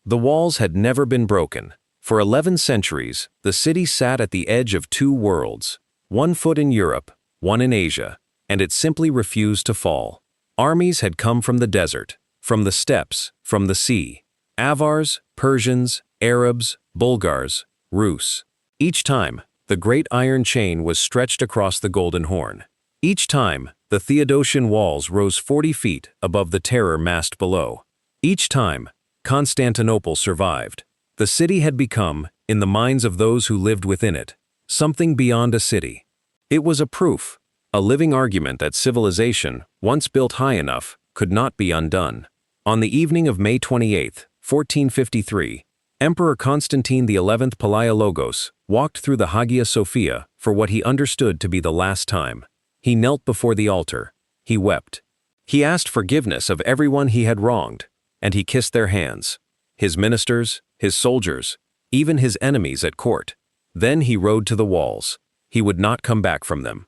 The walls had never been broken. For 11 centuries, the city sat at the edge of two worlds, one foot in Europe, one in Asia, and it simply refused to fall. Armies had come from the desert, from the steppes, from the sea. Avars, Persians, Arabs, Bulgars, Rus. Each time, the great iron chain was stretched across the Golden Horn. Each time, the Theodosian walls rose 40 feet above the terror massed below. Each time, Constantinople survived. The city had become, in the minds of those who lived within it, something beyond a city. It was a proof, a living argument that civilization, once built high enough, could not be undone. On the evening of May 28, 1453, Emperor Constantine XI Palaiologos walked through the Hagia Sophia for what he understood to be the last time. He knelt before the altar. He wept. He asked forgiveness of everyone he had wronged, and he kissed their hands, his ministers, his soldiers, even his enemies at court. Then he rode to the walls. He would not come back from them.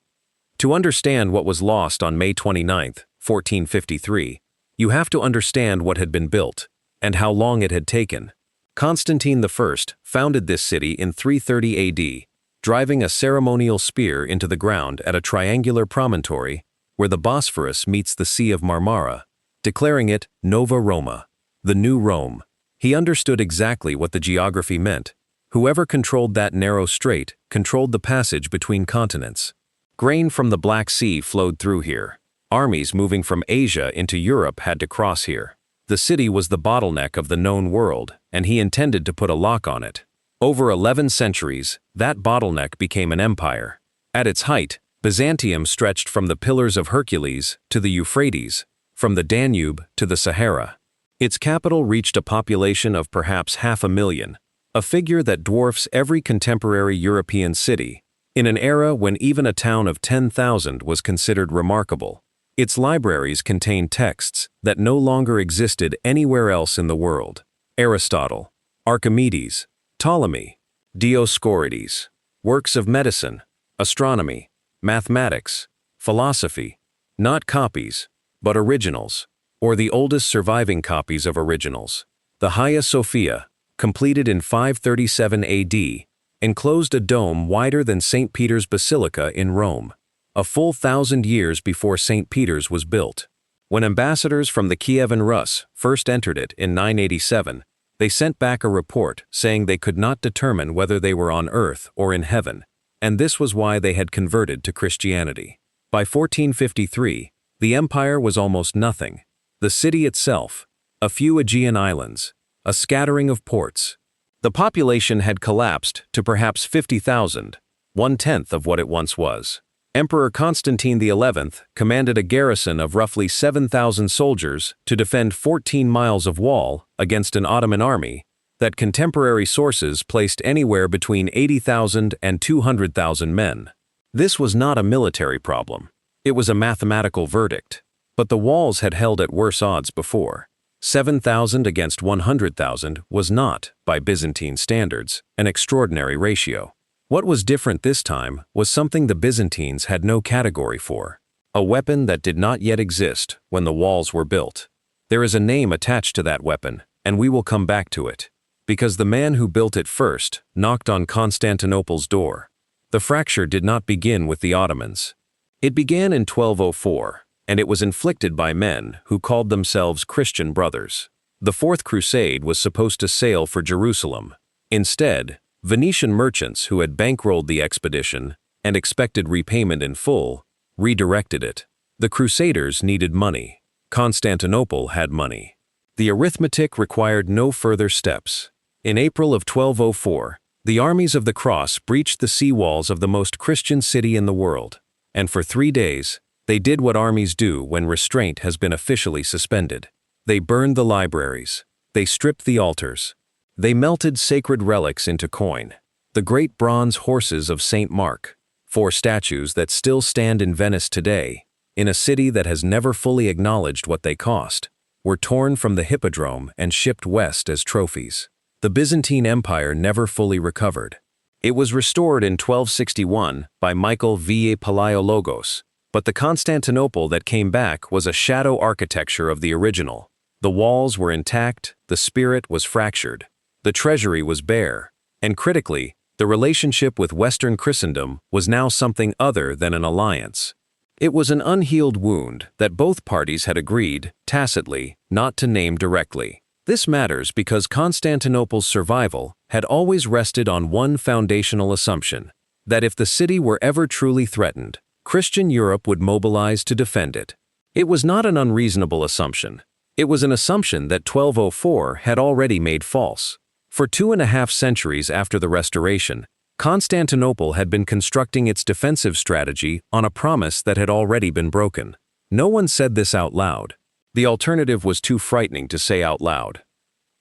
To understand what was lost on May 29, 1453, you have to understand what had been built, and how long it had taken. Constantine I founded this city in 330 AD, driving a ceremonial spear into the ground at a triangular promontory where the Bosphorus meets the Sea of Marmara, declaring it Nova Roma, the New Rome. He understood exactly what the geography meant. Whoever controlled that narrow strait controlled the passage between continents. Grain from the Black Sea flowed through here. Armies moving from Asia into Europe had to cross here. The city was the bottleneck of the known world, and he intended to put a lock on it. Over 11 centuries, that bottleneck became an empire. At its height, Byzantium stretched from the Pillars of Hercules to the Euphrates, from the Danube to the Sahara. Its capital reached a population of perhaps 500,000, a figure that dwarfs every contemporary European city, in an era when even a town of 10,000 was considered remarkable. Its libraries contained texts that no longer existed anywhere else in the world. Aristotle, Archimedes, Ptolemy, Dioscorides, works of medicine, astronomy, mathematics, philosophy, not copies, but originals, or the oldest surviving copies of originals. The Hagia Sophia, completed in 537 AD, enclosed a dome wider than St. Peter's Basilica in Rome, a full 1,000 years before St. Peter's was built. When ambassadors from the Kievan Rus first entered it in 987, they sent back a report saying they could not determine whether they were on earth or in heaven, and this was why they had converted to Christianity. By 1453, the empire was almost nothing. The city itself, a few Aegean islands, a scattering of ports. The population had collapsed to perhaps 50,000, 1/10 of what it once was. Emperor Constantine XI commanded a garrison of roughly 7,000 soldiers to defend 14 miles of wall against an Ottoman army that contemporary sources placed anywhere between 80,000 and 200,000 men. This was not a military problem. It was a mathematical verdict. But the walls had held at worse odds before. 7,000 against 100,000 was not, by Byzantine standards, an extraordinary ratio. What was different this time was something the Byzantines had no category for, a weapon that did not yet exist when the walls were built. There is a name attached to that weapon, and we will come back to it, because the man who built it first knocked on Constantinople's door. The fracture did not begin with the Ottomans. It began in 1204, and it was inflicted by men who called themselves Christian brothers. The Fourth Crusade was supposed to sail for Jerusalem. Instead, Venetian merchants who had bankrolled the expedition and expected repayment in full redirected it. The Crusaders needed money. Constantinople had money. The arithmetic required no further steps. In April of 1204, the armies of the Cross breached the sea walls of the most Christian city in the world, and for 3 days, they did what armies do when restraint has been officially suspended. They burned the libraries. They stripped the altars. They melted sacred relics into coin. The great bronze horses of St. Mark, 4 statues that still stand in Venice today, in a city that has never fully acknowledged what they cost, were torn from the hippodrome and shipped west as trophies. The Byzantine Empire never fully recovered. It was restored in 1261 by Michael VA Palaiologos, but the Constantinople that came back was a shadow architecture of the original. The walls were intact, the spirit was fractured. The treasury was bare, and critically, the relationship with Western Christendom was now something other than an alliance. It was an unhealed wound that both parties had agreed, tacitly, not to name directly. This matters because Constantinople's survival had always rested on one foundational assumption: that if the city were ever truly threatened, Christian Europe would mobilize to defend it. It was not an unreasonable assumption. It was an assumption that 1204 had already made false. For 2.5 centuries after the Restoration, Constantinople had been constructing its defensive strategy on a promise that had already been broken. No one said this out loud. The alternative was too frightening to say out loud.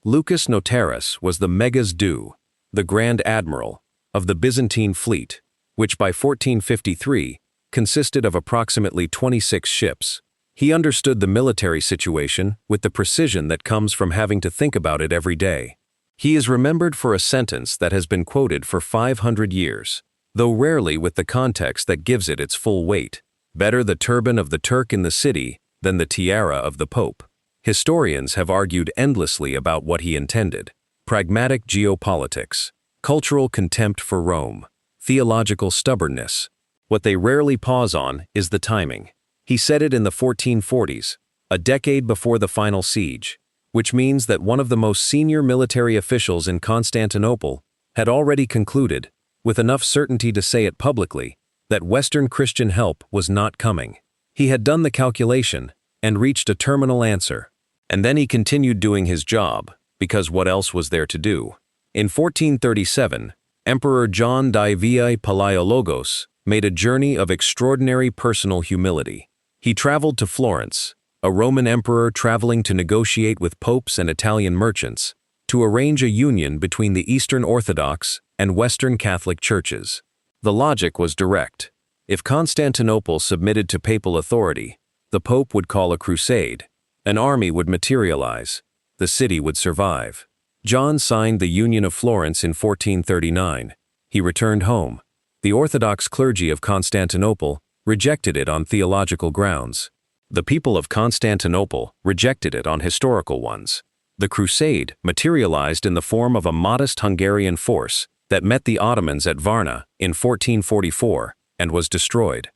Lucas Notaras was the megas due, the Grand Admiral, of the Byzantine fleet, which by 1453 consisted of approximately 26 ships. He understood the military situation with the precision that comes from having to think about it every day. He is remembered for a sentence that has been quoted for 500 years, though rarely with the context that gives it its full weight. Better the turban of the Turk in the city than the tiara of the Pope. Historians have argued endlessly about what he intended: pragmatic geopolitics, cultural contempt for Rome, theological stubbornness. What they rarely pause on is the timing. He said it in the 1440s, a decade before the final siege, which means that one of the most senior military officials in Constantinople had already concluded, with enough certainty to say it publicly, that Western Christian help was not coming. He had done the calculation and reached a terminal answer. And then he continued doing his job, because what else was there to do? In 1437, Emperor John Diviae Palaiologos made a journey of extraordinary personal humility. He traveled to Florence, a Roman emperor traveling to negotiate with popes and Italian merchants, to arrange a union between the Eastern Orthodox and Western Catholic churches. The logic was direct. If Constantinople submitted to papal authority, the Pope would call a crusade, an army would materialize, the city would survive. John signed the Union of Florence in 1439. He returned home. The Orthodox clergy of Constantinople rejected it on theological grounds. The people of Constantinople rejected it on historical ones. The crusade materialized in the form of a modest Hungarian force that met the Ottomans at Varna in 1444 and was destroyed.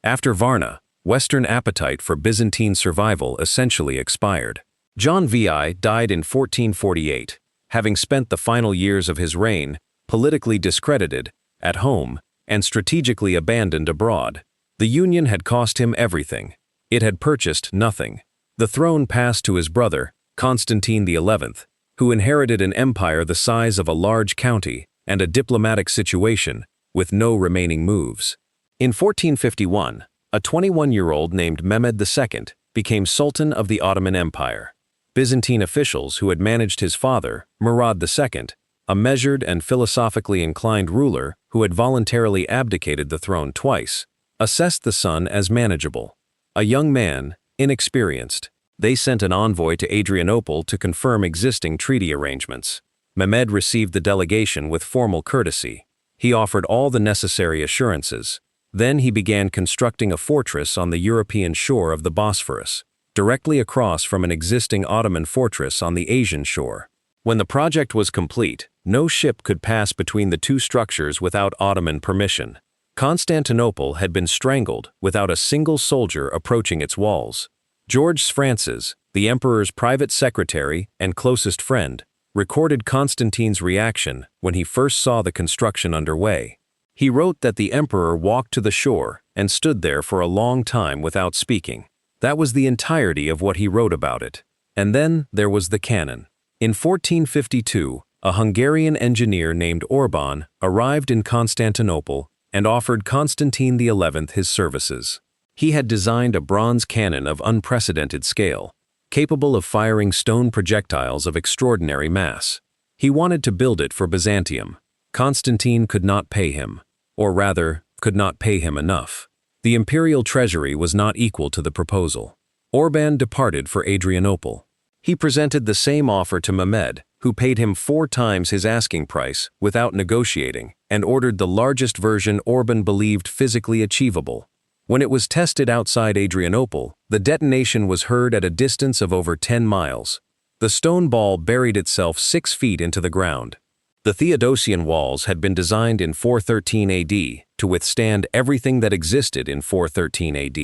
After Varna, Western appetite for Byzantine survival essentially expired. John VI died in 1448, having spent the final years of his reign politically discredited at home and strategically abandoned abroad. The union had cost him everything. It had purchased nothing. The throne passed to his brother, Constantine XI, who inherited an empire the size of a large county and a diplomatic situation with no remaining moves. In 1451, a 21-year-old named Mehmed II became Sultan of the Ottoman Empire. Byzantine officials who had managed his father, Murad II, a measured and philosophically inclined ruler who had voluntarily abdicated the throne twice, assessed the son as manageable. A young man, inexperienced, they sent an envoy to Adrianople to confirm existing treaty arrangements. Mehmed received the delegation with formal courtesy. He offered all the necessary assurances. Then he began constructing a fortress on the European shore of the Bosphorus, directly across from an existing Ottoman fortress on the Asian shore. When the project was complete, no ship could pass between the two structures without Ottoman permission. Constantinople had been strangled without a single soldier approaching its walls. George Francis, the emperor's private secretary and closest friend, recorded Constantine's reaction when he first saw the construction underway. He wrote that the emperor walked to the shore and stood there for a long time without speaking. That was the entirety of what he wrote about it. And then there was the cannon. In 1452, a Hungarian engineer named Orban arrived in Constantinople and offered Constantine XI his services. He had designed a bronze cannon of unprecedented scale, capable of firing stone projectiles of extraordinary mass. He wanted to build it for Byzantium. Constantine could not pay him, or rather, could not pay him enough. The imperial treasury was not equal to the proposal. Orban departed for Adrianople. He presented the same offer to Mehmed, who paid him 4 times his asking price without negotiating, and ordered the largest version Orban believed physically achievable. When it was tested outside Adrianople, the detonation was heard at a distance of over 10 miles. The stone ball buried itself 6 feet into the ground. The Theodosian walls had been designed in 413 AD to withstand everything that existed in 413 AD.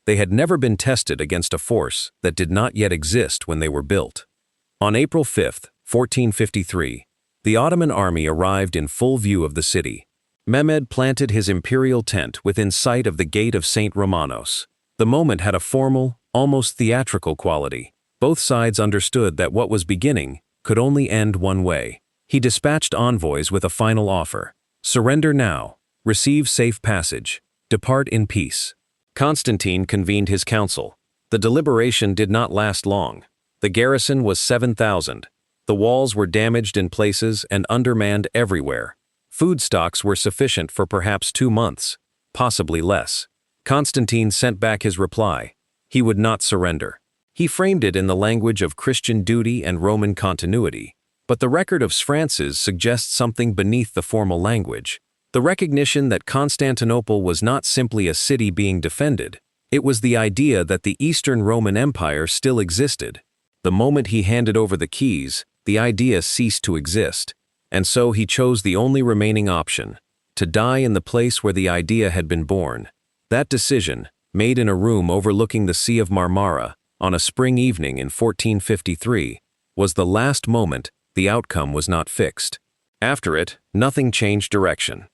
They had never been tested against a force that did not yet exist when they were built. On April 5, 1453, the Ottoman army arrived in full view of the city. Mehmed planted his imperial tent within sight of the gate of St. Romanos. The moment had a formal, almost theatrical quality. Both sides understood that what was beginning could only end one way. He dispatched envoys with a final offer. Surrender now, receive safe passage, depart in peace. Constantine convened his council. The deliberation did not last long. The garrison was 7,000. The walls were damaged in places and undermanned everywhere. Food stocks were sufficient for perhaps 2 months, possibly less. Constantine sent back his reply. He would not surrender. He framed it in the language of Christian duty and Roman continuity. But the record of Francis suggests something beneath the formal language. The recognition that Constantinople was not simply a city being defended. It was the idea that the Eastern Roman Empire still existed. The moment he handed over the keys, the idea ceased to exist. And so he chose the only remaining option, to die in the place where the idea had been born. That decision, made in a room overlooking the Sea of Marmara, on a spring evening in 1453, was the last moment. The outcome was not fixed. After it, nothing changed direction.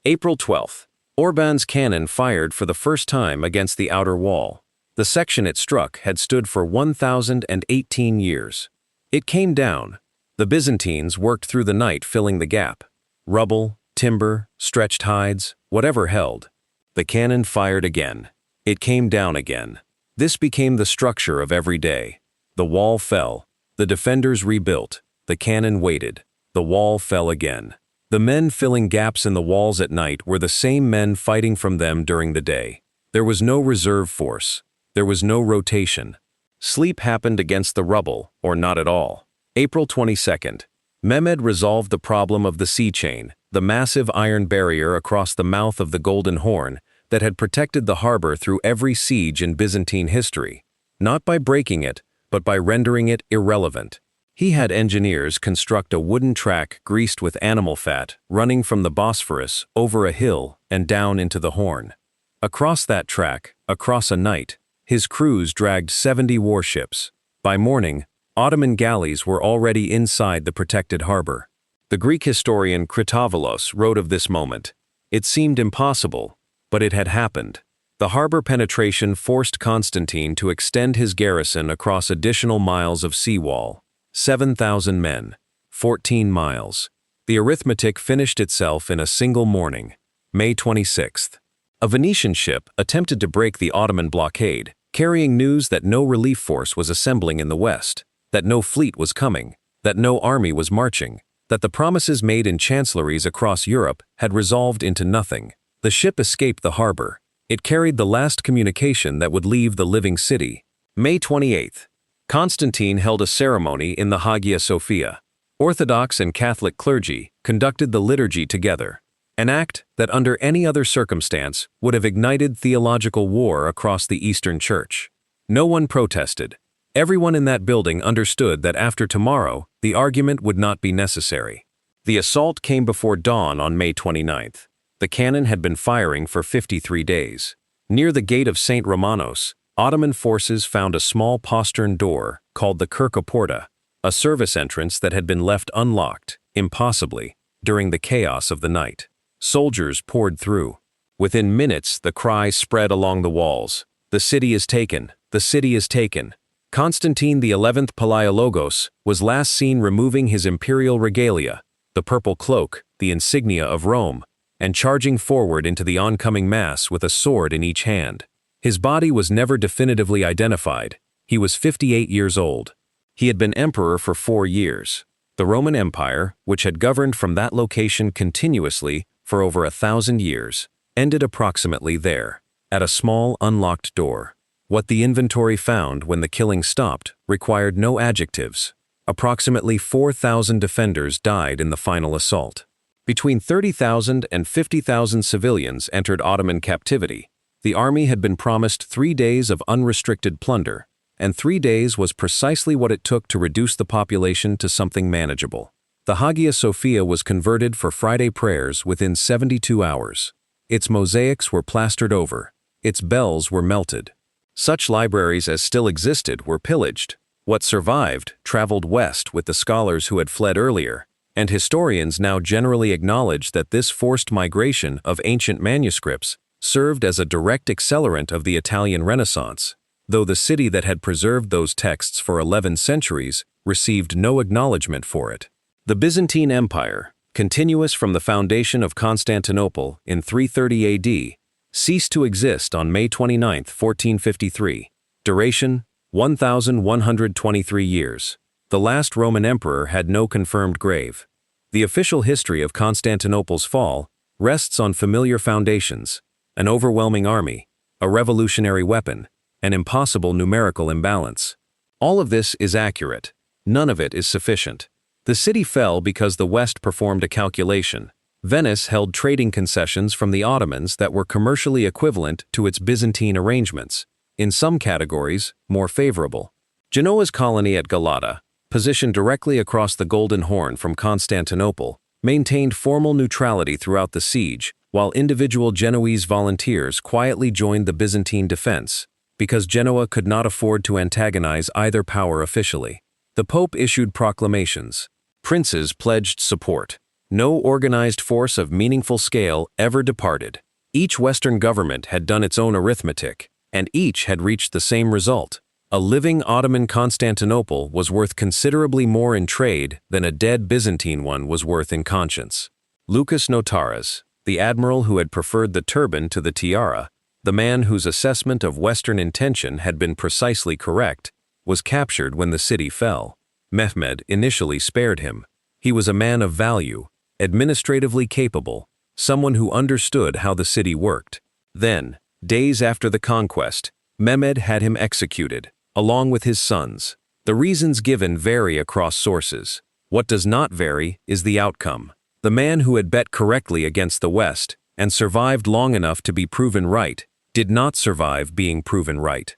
April 12th. Orban's cannon fired for the first time against the outer wall. The section it struck had stood for 1,018 years. It came down. The Byzantines worked through the night filling the gap. Rubble, timber, stretched hides, whatever held. The cannon fired again. It came down again. This became the structure of every day. The wall fell. The defenders rebuilt. The cannon waited. The wall fell again. The men filling gaps in the walls at night were the same men fighting from them during the day. There was no reserve force. There was no rotation. Sleep happened against the rubble, or not at all. April 22nd. Mehmed resolved the problem of the sea chain, the massive iron barrier across the mouth of the Golden Horn that had protected the harbor through every siege in Byzantine history, not by breaking it, but by rendering it irrelevant. He had engineers construct a wooden track greased with animal fat running from the Bosphorus over a hill and down into the Horn. Across that track, across a night, his crews dragged 70 warships. By morning, Ottoman galleys were already inside the protected harbor. The Greek historian Critavalos wrote of this moment. It seemed impossible, but it had happened. The harbor penetration forced Constantine to extend his garrison across additional miles of seawall. 7,000 men, 14 miles. The arithmetic finished itself in a single morning, May 26th. A Venetian ship attempted to break the Ottoman blockade, carrying news that no relief force was assembling in the west, that no fleet was coming, that no army was marching, that the promises made in chancelleries across Europe had resolved into nothing. The ship escaped the harbor. It carried the last communication that would leave the living city. May 28th. Constantine held a ceremony in the Hagia Sophia. Orthodox and Catholic clergy conducted the liturgy together, an act that under any other circumstance would have ignited theological war across the Eastern Church. No one protested. Everyone in that building understood that after tomorrow, the argument would not be necessary. The assault came before dawn on May 29th. The cannon had been firing for 53 days. Near the gate of St. Romanos, Ottoman forces found a small postern door called the Kirka Porta, a service entrance that had been left unlocked, impossibly, during the chaos of the night. Soldiers poured through. Within minutes, the cry spread along the walls. The city is taken! The city is taken! Constantine XI Palaiologos was last seen removing his imperial regalia, the purple cloak, the insignia of Rome, and charging forward into the oncoming mass with a sword in each hand. His body was never definitively identified. He was 58 years old. He had been emperor for 4 years. The Roman Empire, which had governed from that location continuously for over 1,000 years, ended approximately there, at a small unlocked door. What the inventory found when the killing stopped required no adjectives. Approximately 4,000 defenders died in the final assault. Between 30,000 and 50,000 civilians entered Ottoman captivity. The army had been promised 3 days of unrestricted plunder, and 3 days was precisely what it took to reduce the population to something manageable. The Hagia Sophia was converted for Friday prayers within 72 hours. Its mosaics were plastered over. Its bells were melted. Such libraries as still existed were pillaged. What survived traveled west with the scholars who had fled earlier, and historians now generally acknowledge that this forced migration of ancient manuscripts served as a direct accelerant of the Italian Renaissance, though the city that had preserved those texts for 11 centuries received no acknowledgement for it. The Byzantine Empire, continuous from the foundation of Constantinople in 330 AD, ceased to exist on May 29, 1453. Duration: 1,123 years. The last Roman emperor had no confirmed grave. The official history of Constantinople's fall rests on familiar foundations: an overwhelming army, a revolutionary weapon, an impossible numerical imbalance. All of this is accurate. None of it is sufficient. The city fell because the West performed a calculation. Venice held trading concessions from the Ottomans that were commercially equivalent to its Byzantine arrangements, in some categories more favorable. Genoa's colony at Galata, positioned directly across the Golden Horn from Constantinople, maintained formal neutrality throughout the siege, while individual Genoese volunteers quietly joined the Byzantine defense, because Genoa could not afford to antagonize either power officially. The Pope issued proclamations. Princes pledged support. No organized force of meaningful scale ever departed. Each Western government had done its own arithmetic, and each had reached the same result. A living Ottoman Constantinople was worth considerably more in trade than a dead Byzantine one was worth in conscience. Lucas Notaras, the admiral who had preferred the turban to the tiara, the man whose assessment of Western intention had been precisely correct, was captured when the city fell. Mehmed initially spared him. He was a man of value, administratively capable, someone who understood how the city worked. Then, days after the conquest, Mehmed had him executed, along with his sons. The reasons given vary across sources. What does not vary is the outcome. The man who had bet correctly against the West and survived long enough to be proven right did not survive being proven right.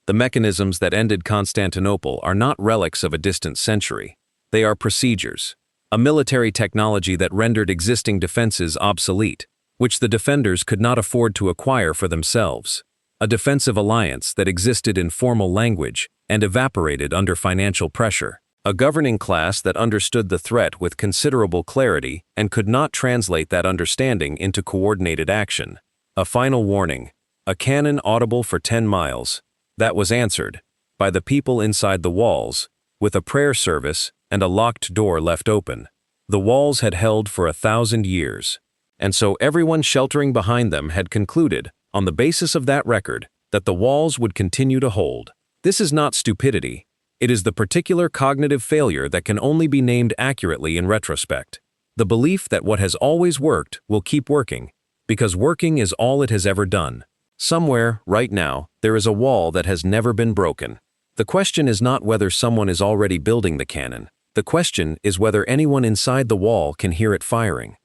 The mechanisms that ended Constantinople are not relics of a distant century. They are procedures, a military technology that rendered existing defenses obsolete, which the defenders could not afford to acquire for themselves, a defensive alliance that existed in formal language and evaporated under financial pressure, a governing class that understood the threat with considerable clarity and could not translate that understanding into coordinated action. A final warning, a cannon audible for 10 miles, that was answered by the people inside the walls, with a prayer service and a locked door left open. The walls had held for 1,000 years, and so everyone sheltering behind them had concluded, on the basis of that record, that the walls would continue to hold. This is not stupidity. It is the particular cognitive failure that can only be named accurately in retrospect. The belief that what has always worked will keep working, because working is all it has ever done. Somewhere, right now, there is a wall that has never been broken. The question is not whether someone is already building the cannon. The question is whether anyone inside the wall can hear it firing.